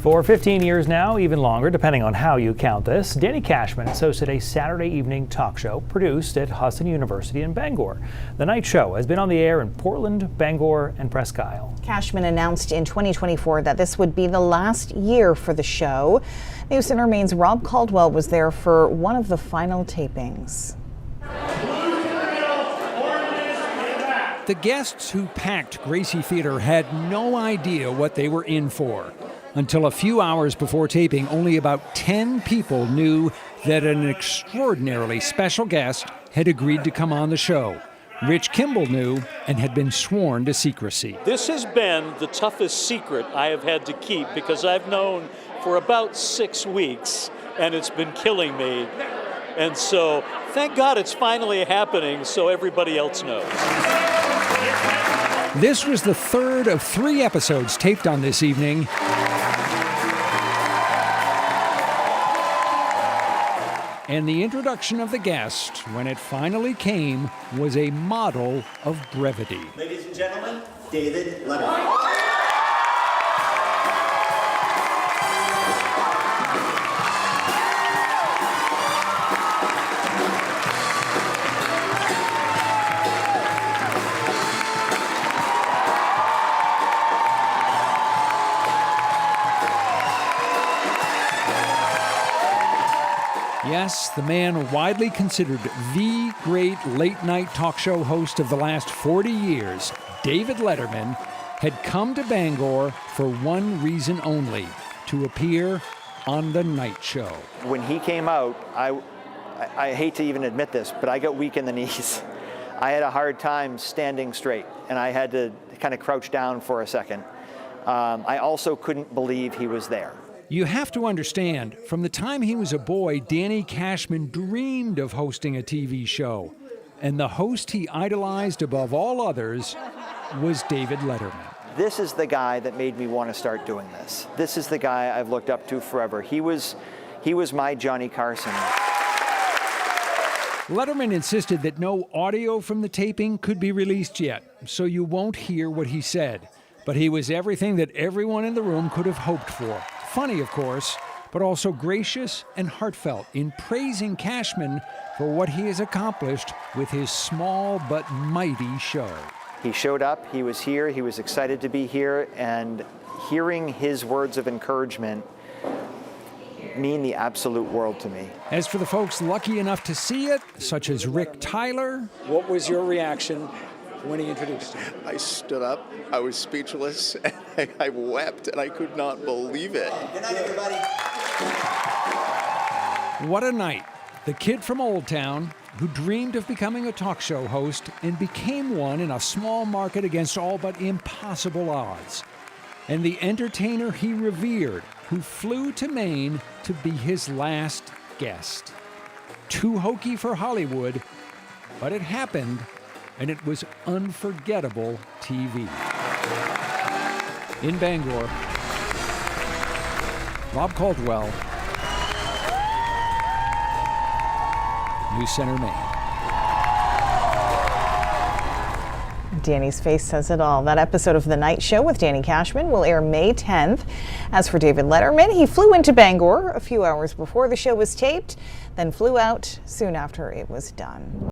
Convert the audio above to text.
For 15 years now, even longer, depending on how you count this, Danny Cashman has hosted a Saturday evening talk show produced at Hudson University in Bangor. The Nite Show has been on the air in Portland, Bangor, and Presque Isle. Cashman announced in 2024 that this would be the last year for the show. News Center Maine's Rob Caldwell was there for one of the final tapings. The guests who packed Gracie Theater had no idea what they were in for. Until a few hours before taping, only about 10 people knew that an extraordinarily special guest had agreed to come on the show. Rich Kimball knew and had been sworn to secrecy. This has been the toughest secret I have had to keep because I've known for about 6 weeks and it's been killing me. And so thank God it's finally happening so everybody else knows. This was the third of 3 episodes taped on this evening. And the introduction of the guest, when it finally came, was a model of brevity. Ladies and gentlemen, David Letterman. Yes, the man widely considered the great late-night talk show host of the last 40 years, David Letterman, had come to Bangor for one reason only, to appear on the Nite Show. When he came out, I hate to even admit this, but I got weak in the knees. I had a hard time standing straight, and I had to kind of crouch down for a second. I also couldn't believe he was there. You have to understand, from the time he was a boy, Danny Cashman dreamed of hosting a TV show. And the host he idolized above all others was David Letterman. This is the guy that made me want to start doing this. This is the guy I've looked up to forever. He was my Johnny Carson. Letterman insisted that no audio from the taping could be released yet, so you won't hear what he said. But he was everything that everyone in the room could have hoped for. Funny, of course, but also gracious and heartfelt in praising Cashman for what he has accomplished with his small but mighty show. He showed up, he was here, he was excited to be here, and hearing his words of encouragement mean the absolute world to me. As for the folks lucky enough to see it, such as Rick Tyler, what was your reaction when he introduced him? I stood up, I was speechless, and I wept, and I could not believe it. Good night, everybody. What a night. The kid from Old Town, who dreamed of becoming a talk show host and became one in a small market against all but impossible odds. And the entertainer he revered, who flew to Maine to be his last guest. Too hokey for Hollywood, but it happened. And it was unforgettable TV. In Bangor, Rob Caldwell, News Center, Maine. Danny's face says it all. That episode of The Nite Show with Danny Cashman will air May 10th. As for David Letterman, he flew into Bangor a few hours before the show was taped, then flew out soon after it was done.